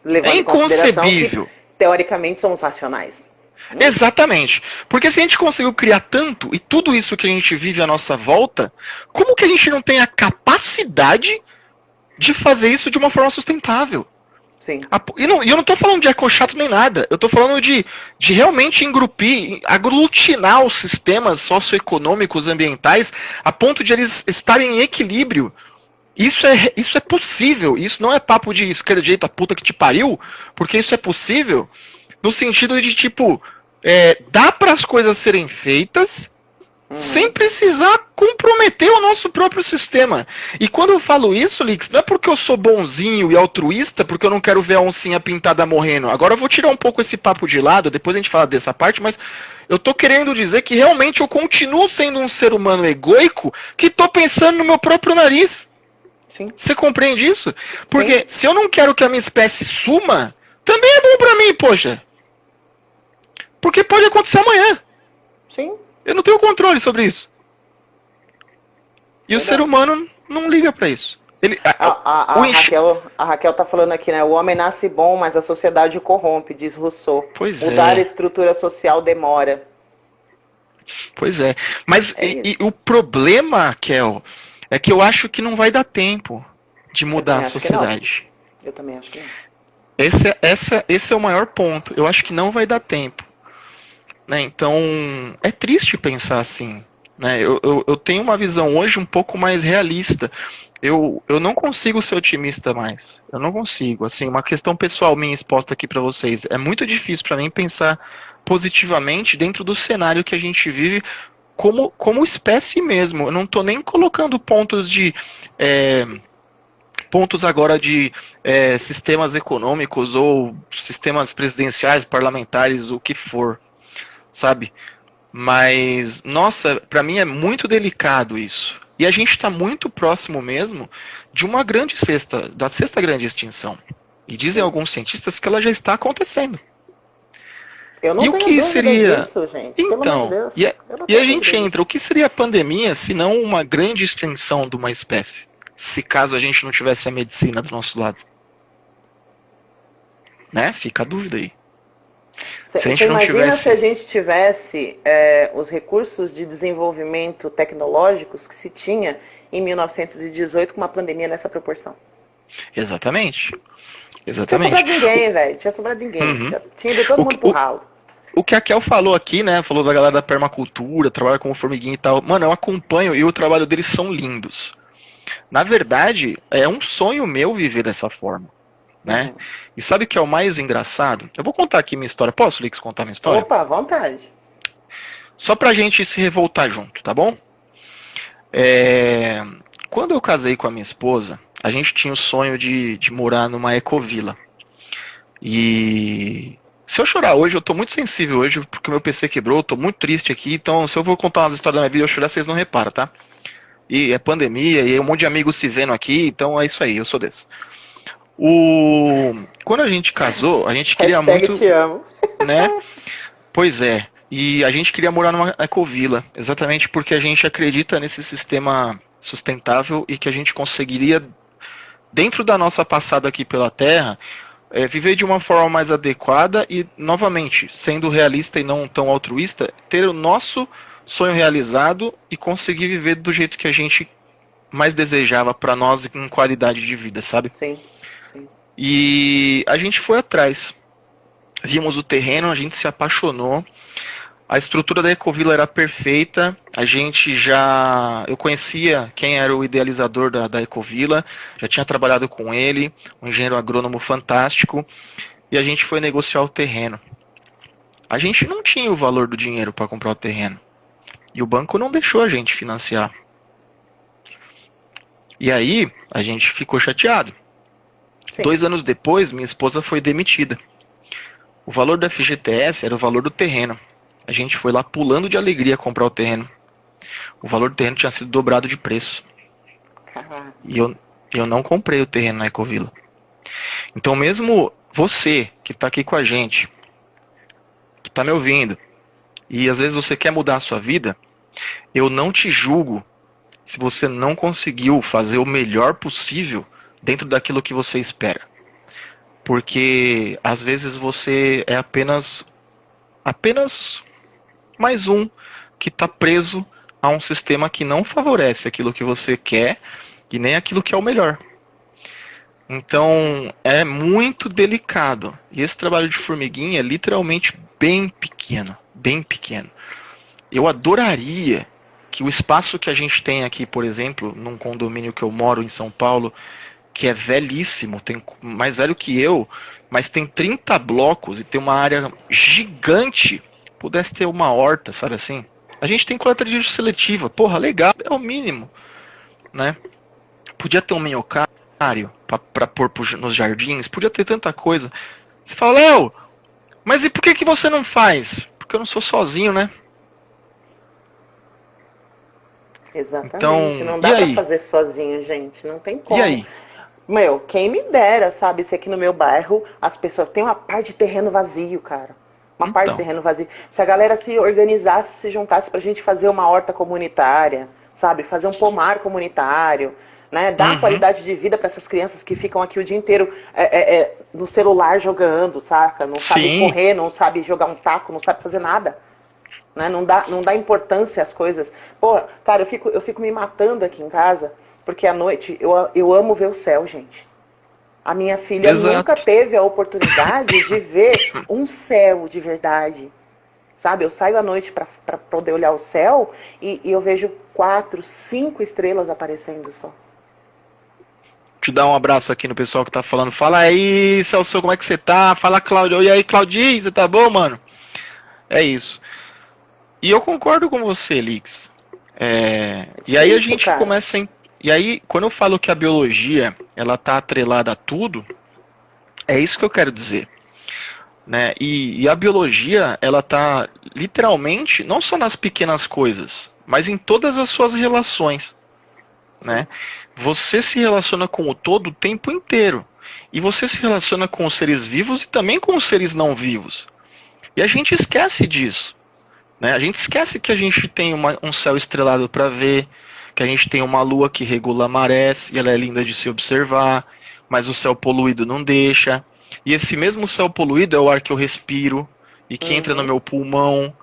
Levando em consideração que, teoricamente, somos racionais. Exatamente. Porque se a gente conseguiu criar tanto e tudo isso que a gente vive à nossa volta, como que a gente não tem a capacidade de fazer isso de uma forma sustentável? Sim. E eu não tô falando de ecochato nem nada. Eu tô falando de realmente engrupir, aglutinar os sistemas socioeconômicos, ambientais, a ponto de eles estarem em equilíbrio. Isso é possível. Isso não é papo de esquerda, direita, puta que te pariu, porque isso é possível no sentido de, tipo, dá para as coisas serem feitas sem precisar comprometer o nosso próprio sistema. E quando eu falo isso, Lix, não é porque eu sou bonzinho e altruísta, porque eu não quero ver a oncinha pintada morrendo. Agora eu vou tirar um pouco esse papo de lado, depois a gente fala dessa parte, mas eu tô querendo dizer que realmente eu continuo sendo um ser humano egoico que tô pensando no meu próprio nariz. Sim. Você compreende isso? Porque se eu não quero que a minha espécie suma, também é bom pra mim, poxa. Porque pode acontecer amanhã. Sim. Eu não tenho controle sobre isso. E o ser humano não liga pra isso. A Raquel tá falando aqui, né? O homem nasce bom, mas a sociedade o corrompe, diz Rousseau. Pois Mudar a estrutura social demora. Pois é. Mas e o problema, Kel, é que eu acho que não vai dar tempo de mudar a sociedade. Eu também acho que não. Esse é o maior ponto. Eu acho que não vai dar tempo. Né? Então, é triste pensar assim. Né? Eu tenho uma visão hoje um pouco mais realista. Eu não consigo ser otimista mais. Eu não consigo. Assim, uma questão pessoal minha exposta aqui para vocês. É muito difícil para mim pensar positivamente dentro do cenário que a gente vive como espécie mesmo. Eu não estou nem colocando pontos agora de sistemas econômicos ou sistemas presidenciais, parlamentares, o que for. Sabe? Mas, nossa, pra mim é muito delicado isso. E a gente está muito próximo mesmo de uma da sexta grande extinção. E dizem alguns cientistas que ela já está acontecendo. Eu não e tenho o que seria disso, gente. Então, e a gente entra, o que seria a pandemia se não uma grande extinção de uma espécie? Se caso a gente não tivesse a medicina do nosso lado. Né? Fica a dúvida aí. Se a Você gente não imagina se a tivesse. gente tivesse os recursos de desenvolvimento tecnológicos que se tinha em 1918 com uma pandemia nessa proporção? Exatamente. Não tinha Exatamente. sobrado ninguém, velho. Não tinha sobrado ninguém. Uhum. Já tinha ido todo O, mundo que- pro o, ralo. o que a Kel falou aqui, né? Falou da galera da permacultura, trabalha como formiguinha e tal. Mano, eu acompanho e o trabalho deles são lindos. Na verdade, é um sonho meu viver dessa forma, né? Uhum. E sabe o que é o mais engraçado? Eu vou contar aqui minha história. Posso, Lix, contar minha história? Opa, à vontade. Só pra gente se revoltar junto, tá bom? É, Quando eu casei com a minha esposa, a gente tinha o sonho de morar numa ecovila. E se eu chorar hoje, eu tô muito sensível hoje, porque meu PC quebrou, eu tô muito triste aqui, então se eu vou contar umas histórias da minha vida e eu chorar, vocês não reparam, tá? E é pandemia, e um monte de amigos se vendo aqui, então é isso aí, eu sou desse. Quando a gente casou, a gente queria Hashtag muito, te amo. né? Pois é. E a gente queria morar numa ecovila, exatamente porque a gente acredita nesse sistema sustentável e que a gente conseguiria, dentro da nossa passada aqui pela Terra, viver de uma forma mais adequada e, novamente, sendo realista e não tão altruísta, ter o nosso sonho realizado e conseguir viver do jeito que a gente mais desejava para nós em qualidade de vida, sabe? Sim, sim. E a gente foi atrás. Vimos o terreno, a gente se apaixonou. A estrutura da Ecovila era perfeita. Eu conhecia quem era o idealizador da Ecovila, já tinha trabalhado com ele, um engenheiro agrônomo fantástico, e a gente foi negociar o terreno. A gente não tinha o valor do dinheiro para comprar o terreno, e o banco não deixou a gente financiar. E aí a gente ficou chateado. Sim. 2 anos depois, minha esposa foi demitida. O valor do FGTS era o valor do terreno. A gente foi lá pulando de alegria comprar o terreno. O valor do terreno tinha sido dobrado de preço. Caraca. E eu não comprei o terreno na Ecovila. Então, mesmo você que está aqui com a gente, que está me ouvindo, e às vezes você quer mudar a sua vida, eu não te julgo se você não conseguiu fazer o melhor possível dentro daquilo que você espera. Porque às vezes você é apenas mais um que está preso a um sistema que não favorece aquilo que você quer e nem aquilo que é o melhor. Então é muito delicado. E esse trabalho de formiguinha é literalmente bem pequeno, bem pequeno. Eu adoraria que o espaço que a gente tem aqui, por exemplo, num condomínio que eu moro em São Paulo, que é velhíssimo, tem mais velho que eu, mas tem 30 blocos e tem uma área gigante, pudesse ter uma horta, sabe assim? A gente tem coleta de lixo seletiva, porra, legal, é o mínimo, né? Podia ter um minhocário pra pôr nos jardins, podia ter tanta coisa. Você fala, Léo, mas e por que você não faz? Porque eu não sou sozinho, né? Exatamente. Então, Não e dá pra aí? fazer sozinho, gente. Não tem E como. aí? Meu, quem me dera, sabe? Se aqui no meu bairro as pessoas têm uma parte de terreno vazio, cara. Uma parte de Então, terreno vazio. Se a galera se organizasse, se juntasse pra gente fazer uma horta comunitária, sabe? Fazer um pomar comunitário, né? Dar uma uhum, qualidade de vida pra essas crianças que ficam aqui o dia inteiro no celular jogando, saca? Não sabe sim, correr, não sabe jogar um taco, não sabe fazer nada. Né? Não dá importância às coisas. Pô, cara, eu fico me matando aqui em casa, porque à noite eu amo ver o céu, gente. A minha filha nunca exato. teve a oportunidade de ver um céu de verdade. Sabe? Eu saio à noite pra poder olhar o céu e eu vejo 4, 5 estrelas aparecendo só. Te dar um abraço aqui no pessoal que tá falando. Fala aí, Celso, como é que você tá? Fala, Claudio. E aí, Claudinho, você tá bom, mano? É isso. E eu concordo com você, Lix. É E aí a difícil, gente cara. começa a. E aí, quando eu falo que a biologia ela tá atrelada a tudo, é isso que eu quero dizer, né? E a biologia ela tá literalmente não só nas pequenas coisas, mas em todas as suas relações, Sim. né? Você se relaciona com o todo o tempo inteiro. E você se relaciona com os seres vivos e também com os seres não vivos. E a gente esquece disso. Né? A gente esquece que a gente tem um céu estrelado para ver, que a gente tem uma lua que regula a maré e ela é linda de se observar, mas o céu poluído não deixa. E esse mesmo céu poluído é o ar que eu respiro, e que entra no meu pulmão,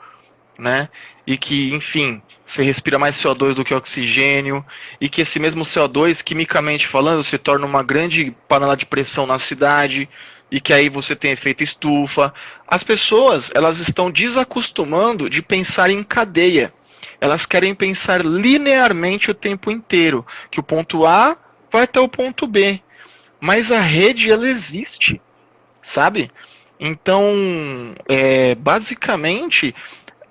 né? E que, enfim, você respira mais CO2 do que oxigênio, e que esse mesmo CO2, quimicamente falando, se torna uma grande panela de pressão na cidade, e que aí você tem efeito estufa. As pessoas, elas estão desacostumando de pensar em cadeia. Elas querem pensar linearmente o tempo inteiro, que o ponto A vai até o ponto B. Mas a rede, ela existe, sabe? Então, basicamente,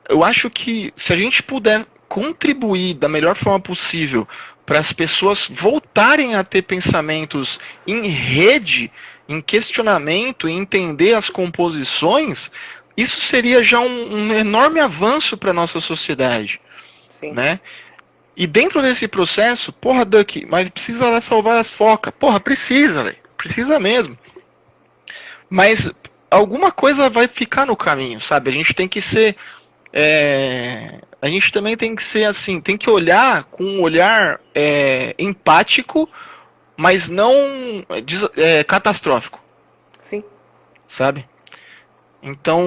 eu acho que se a gente puder contribuir da melhor forma possível para as pessoas voltarem a ter pensamentos em rede, em questionamento, em entender as composições, isso seria já um enorme avanço para a nossa sociedade. Sim. Né? E dentro desse processo, porra, Duck, mas precisa salvar as focas. Porra, precisa, velho. Precisa mesmo. Mas alguma coisa vai ficar no caminho, sabe? A gente tem que ser... a gente também tem que ser assim, tem que olhar com um olhar empático, mas não catastrófico. Sim. Sabe? Então,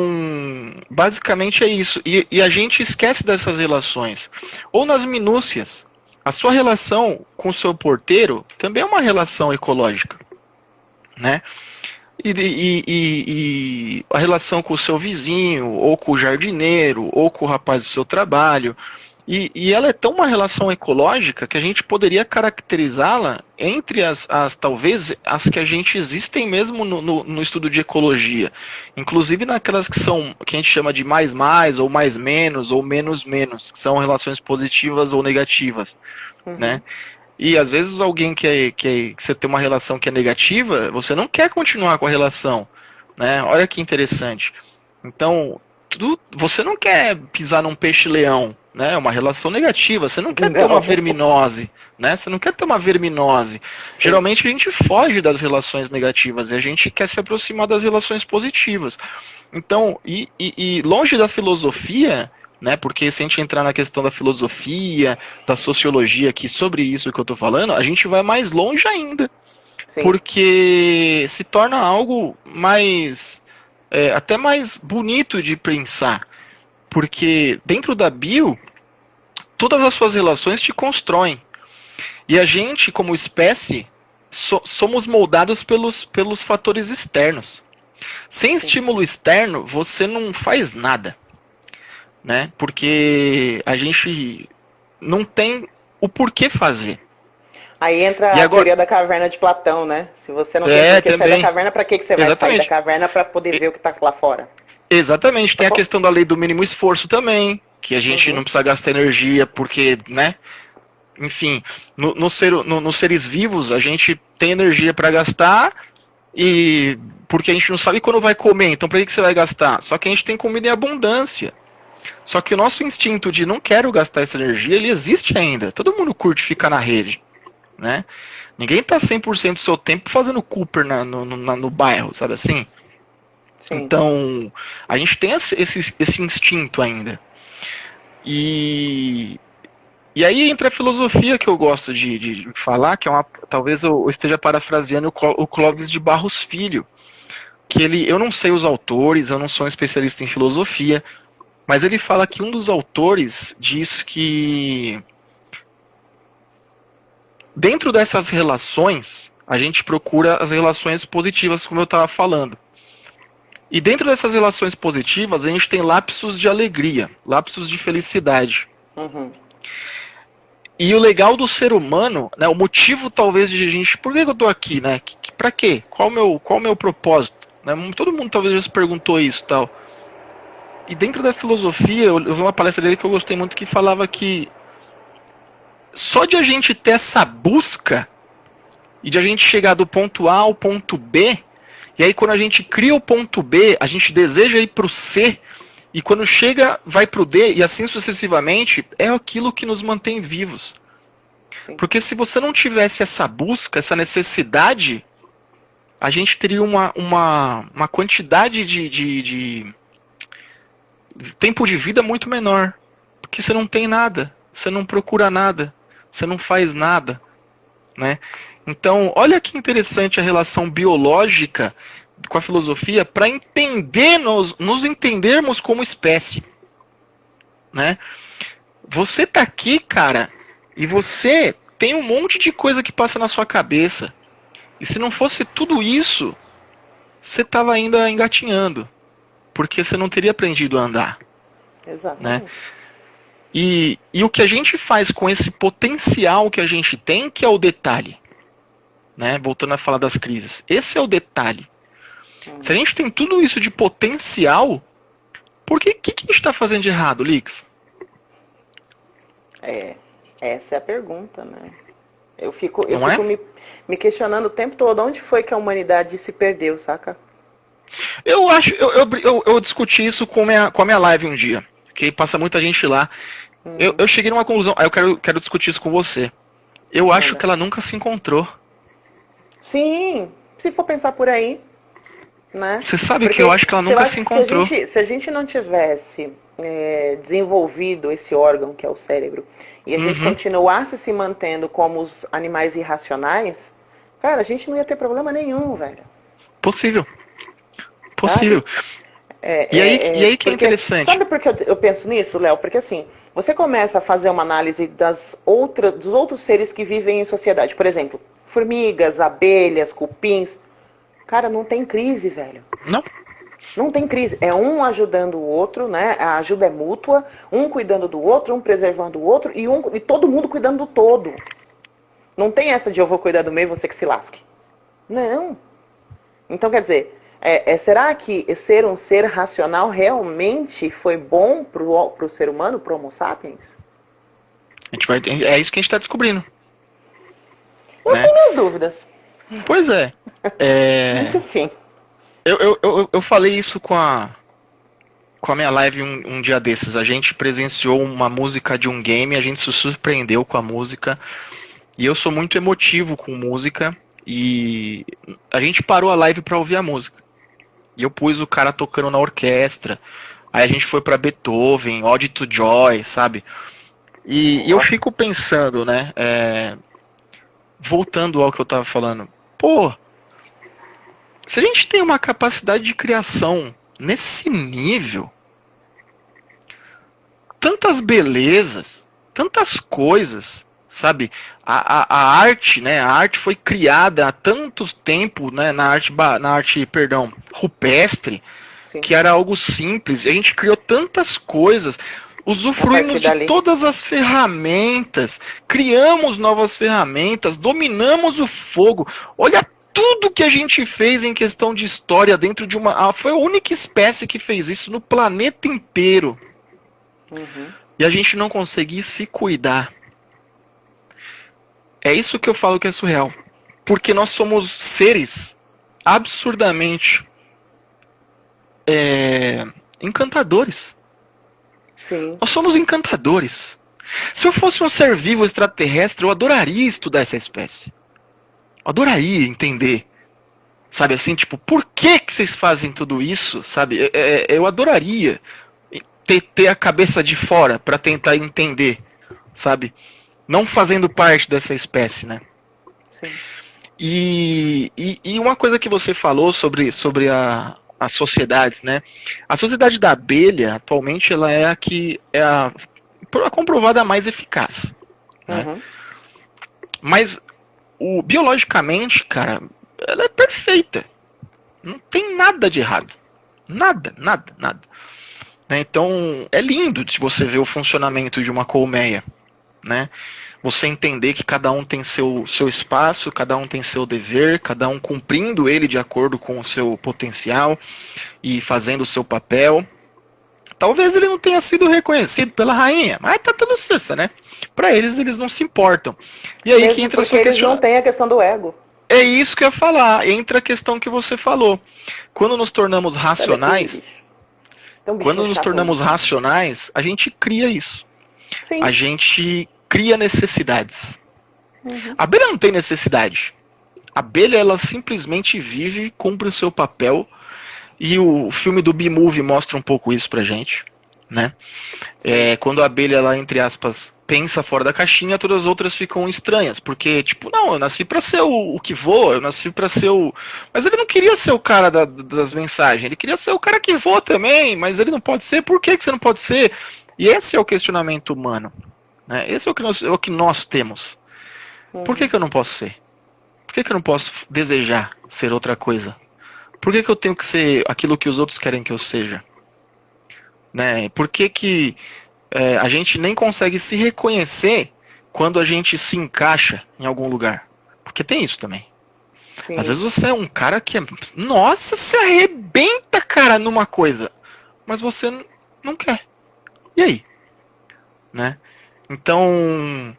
basicamente é isso. E a gente esquece dessas relações. Ou nas minúcias. A sua relação com o seu porteiro também é uma relação ecológica. Né? E a relação com o seu vizinho, ou com o jardineiro, ou com o rapaz do seu trabalho. E ela é tão uma relação ecológica que a gente poderia caracterizá-la entre talvez as que a gente existem mesmo no estudo de ecologia. Inclusive naquelas que a gente chama de mais, ou mais menos, ou menos, que são relações positivas ou negativas. Né? E às vezes alguém que você tem uma relação que é negativa, você não quer continuar com a relação. Né? Olha que interessante. Então, você não quer pisar num peixe-leão. Né, uma relação negativa, você não quer ter uma verminose, né? Você não quer ter uma verminose. Sim. Geralmente a gente foge das relações negativas e a gente quer se aproximar das relações positivas. Então, e longe da filosofia, né? Porque se a gente entrar na questão da filosofia, da sociologia aqui sobre isso que eu tô falando, a gente vai mais longe ainda. Sim. Porque se torna algo mais até mais bonito de pensar. Porque dentro da bio, todas as suas relações te constroem. E a gente, como espécie, somos moldados pelos fatores externos. Sem estímulo externo, você não faz nada. Né? Porque a gente não tem o porquê fazer. Aí entra a teoria da caverna de Platão, né? Se você não tem porquê sair da caverna, para que você vai sair da caverna para poder ver o que está lá fora? Exatamente, tem a questão da lei do mínimo esforço também, que a gente não precisa gastar energia, porque, né? Enfim, nos seres vivos a gente tem energia para gastar, e porque a gente não sabe quando vai comer, então para que você vai gastar? Só que a gente tem comida em abundância. Só que o nosso instinto de não quero gastar essa energia, ele existe ainda. Todo mundo curte ficar na rede, né? Ninguém tá 100% do seu tempo fazendo Cooper no bairro, sabe assim? Sim. Então, a gente tem esse instinto ainda. E aí entra a filosofia que eu gosto de falar, que talvez eu esteja parafraseando o Clóvis de Barros Filho, que eu não sei os autores, eu não sou um especialista em filosofia, mas ele fala que um dos autores diz que dentro dessas relações, a gente procura as relações positivas, como eu estava falando. E dentro dessas relações positivas, a gente tem lapsos de alegria, lapsos de felicidade. E o legal do ser humano, né, o motivo talvez de a gente... Por que eu tô aqui, né? Pra quê? Qual o meu propósito? Né? Todo mundo talvez já se perguntou isso e tal. E dentro da filosofia, eu vi uma palestra dele que eu gostei muito, que falava que só de a gente ter essa busca e de a gente chegar do ponto A ao ponto B... E aí quando a gente cria o ponto B, a gente deseja ir para o C, e quando chega, vai para o D, e assim sucessivamente, é aquilo que nos mantém vivos. Sim. Porque se você não tivesse essa busca, essa necessidade, a gente teria uma quantidade de tempo de vida muito menor. Porque você não tem nada, você não procura nada, você não faz nada, né? Então, olha que interessante a relação biológica com a filosofia para entender nos entendermos como espécie, né? Você tá aqui, cara, e você tem um monte de coisa que passa na sua cabeça. E se não fosse tudo isso, você tava ainda engatinhando, porque você não teria aprendido a andar, Exatamente. né? E o que a gente faz com esse potencial que a gente tem, que é o detalhe, né? Voltando a falar das crises, esse é o detalhe. Se a gente tem tudo isso de potencial, por que a gente está fazendo de errado, Lix? Essa é a pergunta, né? Eu fico me questionando o tempo todo, onde foi que a humanidade se perdeu, saca? Eu acho, eu discuti isso com a minha live um dia, que passa muita gente lá. Eu cheguei numa conclusão, aí eu quero discutir isso com você. Eu acho que ela nunca se encontrou. Sim, se for pensar por aí, né? Você sabe que eu acho que ela nunca se encontrou. Se a gente não tivesse desenvolvido esse órgão que é o cérebro e a gente continuasse se mantendo como os animais irracionais, cara, a gente não ia ter problema nenhum, velho. Possível. E aí que é interessante. Sabe por que eu penso nisso, Léo? Porque assim, você começa a fazer uma análise dos outros seres que vivem em sociedade. Por exemplo, formigas, abelhas, cupins. Cara, não tem crise, velho. Não tem crise. É um ajudando o outro, né? A ajuda é mútua, um cuidando do outro, um preservando o outro e todo mundo cuidando do todo. Não tem essa de eu vou cuidar do meio e você que se lasque. Não. Então, quer dizer, será que ser um ser racional realmente foi bom pro ser humano, pro Homo sapiens? É isso que a gente está descobrindo. Eu tenho minhas dúvidas. Pois é. Enfim. Eu falei isso com a minha live um dia desses. A gente presenciou uma música de um game, a gente se surpreendeu com a música. E eu sou muito emotivo com música. E a gente parou a live pra ouvir a música. E eu pus o cara tocando na orquestra. Aí a gente foi pra Beethoven, Ode to Joy, sabe? E eu fico pensando, né? Voltando ao que eu tava falando. Pô, se a gente tem uma capacidade de criação nesse nível, tantas belezas, tantas coisas, sabe? A arte, né? A arte foi criada há tanto tempo, né? Na arte, rupestre, Sim. Que era algo simples. A gente criou tantas coisas, usufruímos de todas as ferramentas, criamos novas ferramentas, dominamos o fogo. Olha tudo que a gente fez em questão de história dentro de uma... Foi a única espécie que fez isso no planeta inteiro. E a gente não conseguir se cuidar. É isso que eu falo que é surreal. Porque nós somos seres absurdamente encantadores. Sim. Nós somos encantadores. Se eu fosse um ser vivo extraterrestre, eu adoraria estudar essa espécie. Eu adoraria entender. Sabe assim, tipo, por que vocês fazem tudo isso? Sabe? Eu adoraria ter a cabeça de fora para tentar entender. Sabe? Não fazendo parte dessa espécie, né? Sim. E uma coisa que você falou sobre as sociedades, né? A sociedade da abelha, atualmente, ela é a comprovada mais eficaz. Né? Mas, biologicamente, cara, ela é perfeita. Não tem nada de errado. Nada. Né? Então, é lindo de você ver o funcionamento de uma colmeia. Né? Você entender que cada um tem seu espaço, cada um tem seu dever, cada um cumprindo ele de acordo com o seu potencial e fazendo o seu papel. Talvez ele não tenha sido reconhecido pela rainha, mas tá tudo certo, né? Pra eles não se importam. E aí que entra a sua questão. Eles não têm a questão do ego. É isso que eu ia falar. Entra a questão que você falou. Quando nos tornamos racionais, a gente cria isso. Sim. A gente cria necessidades. A abelha não tem necessidade. A abelha, ela simplesmente vive, cumpre o seu papel. E o filme do B-Movie mostra um pouco isso pra gente. Né? Quando a abelha, ela, entre aspas, pensa fora da caixinha, todas as outras ficam estranhas. Porque, tipo, não, eu nasci pra ser o que voa, eu nasci pra ser o. Mas ele não queria ser o cara das mensagens, ele queria ser o cara que voa também, mas ele não pode ser, por que você não pode ser? E esse é o questionamento humano. Né? Esse é o que nós temos. Por que eu não posso ser? Por que eu não posso desejar ser outra coisa? Por que eu tenho que ser aquilo que os outros querem que eu seja? Né? Por que a gente nem consegue se reconhecer quando a gente se encaixa em algum lugar? Porque tem isso também. Sim. Às vezes você é um cara que nossa, se arrebenta, cara, numa coisa, mas você não quer. E aí? Né? Então,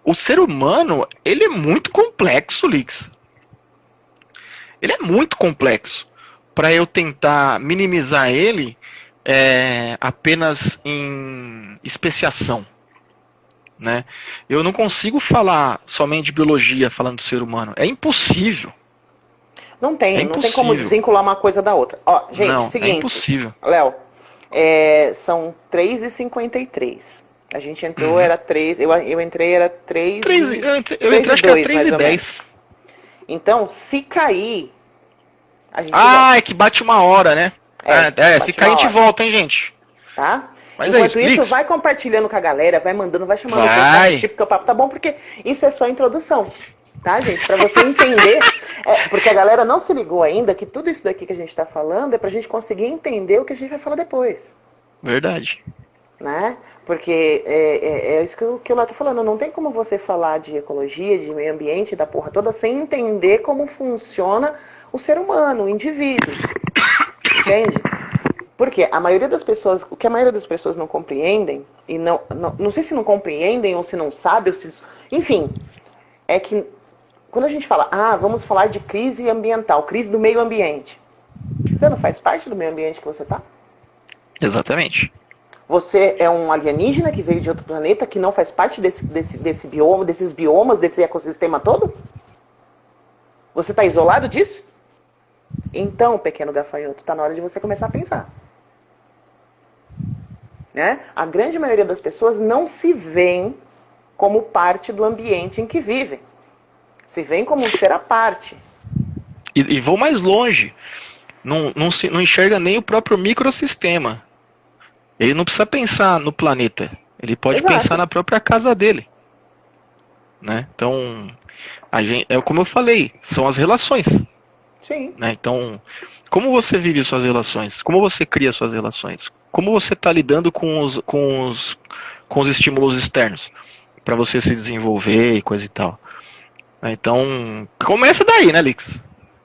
o ser humano, ele é muito complexo, Lix. Ele é muito complexo. Para eu tentar minimizar ele apenas em especiação. Né? Eu não consigo falar somente de biologia falando do ser humano. É impossível. Não tem como desvincular uma coisa da outra. Ó, gente, não, seguinte. É impossível. Léo, são 3h53. A gente entrou, era 3. Eu entrei, era 3. Eu entrei, acho que era 3h10. Então, se cair. A gente volta. É que bate 1 hora, né? Se cair, a gente volta, hein, gente? Tá? Mas enquanto isso, vai compartilhando com a galera, vai mandando, vai chamando porque o papo tá bom, porque isso é só introdução. Tá, gente? Pra você entender. Porque a galera não se ligou ainda que tudo isso daqui que a gente tá falando é pra gente conseguir entender o que a gente vai falar depois. Verdade. Né? Porque é isso que eu lá tô falando. Não tem como você falar de ecologia, de meio ambiente, da porra toda, sem entender como funciona o ser humano, o indivíduo. Entende? Porque a maioria das pessoas, o que a maioria das pessoas não compreendem, e não sei se não compreendem ou se não sabem, enfim, é que quando a gente fala, vamos falar de crise ambiental, crise do meio ambiente, você não faz parte do meio ambiente que você tá? Exatamente. Você é um alienígena que veio de outro planeta, que não faz parte desse bioma, desses biomas, desse ecossistema todo? Você está isolado disso? Então, pequeno gafanhoto, está na hora de você começar a pensar. Né? A grande maioria das pessoas não se veem como parte do ambiente em que vivem. Se veem como um ser à parte. E vou mais longe. Não enxerga nem o próprio microsistema. Ele não precisa pensar no planeta. Ele pode pensar na própria casa dele. Né? Então, como eu falei, são as relações. Sim. Né? Então, como você vive suas relações? Como você cria suas relações? Como você está lidando com os estímulos externos? Para você se desenvolver e coisa e tal. Então, começa daí, né, Lix?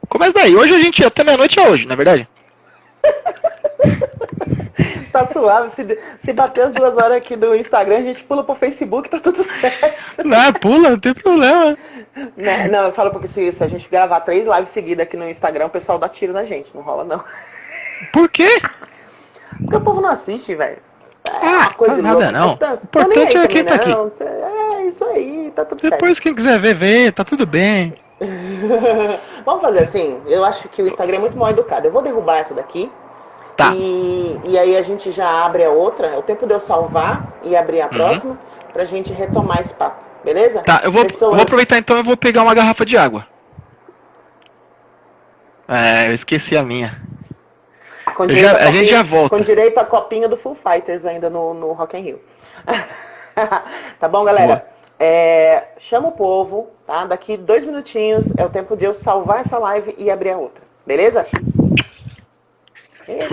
Começa daí. Hoje a gente, até meia-noite é hoje, não é verdade? Tá suave. Se bater as 2 horas aqui do Instagram, a gente pula pro Facebook, tá tudo certo. Não, pula, não tem problema. Não, eu falo porque se a gente gravar 3 lives seguidas aqui no Instagram, o pessoal dá tiro na gente. Não rola, não. Por quê? Porque o povo não assiste, velho. Nada não. O importante é quem tá aqui. É isso aí, tá tudo certo. Depois quem quiser ver, tá tudo bem. Vamos fazer assim, eu acho que o Instagram é muito mal educado. Eu vou derrubar essa daqui. Tá. E aí a gente já abre a outra. É o tempo de eu salvar e abrir a próxima pra gente retomar esse papo. Beleza? Tá, eu vou aproveitar então e vou pegar uma garrafa de água. Eu esqueci a minha. A gente já volta. Com direito a copinha do Foo Fighters ainda no Rock in Rio. Tá bom, galera? Chama o povo, tá? Daqui 2 minutinhos é o tempo de eu salvar essa live e abrir a outra. Beleza? Beijo.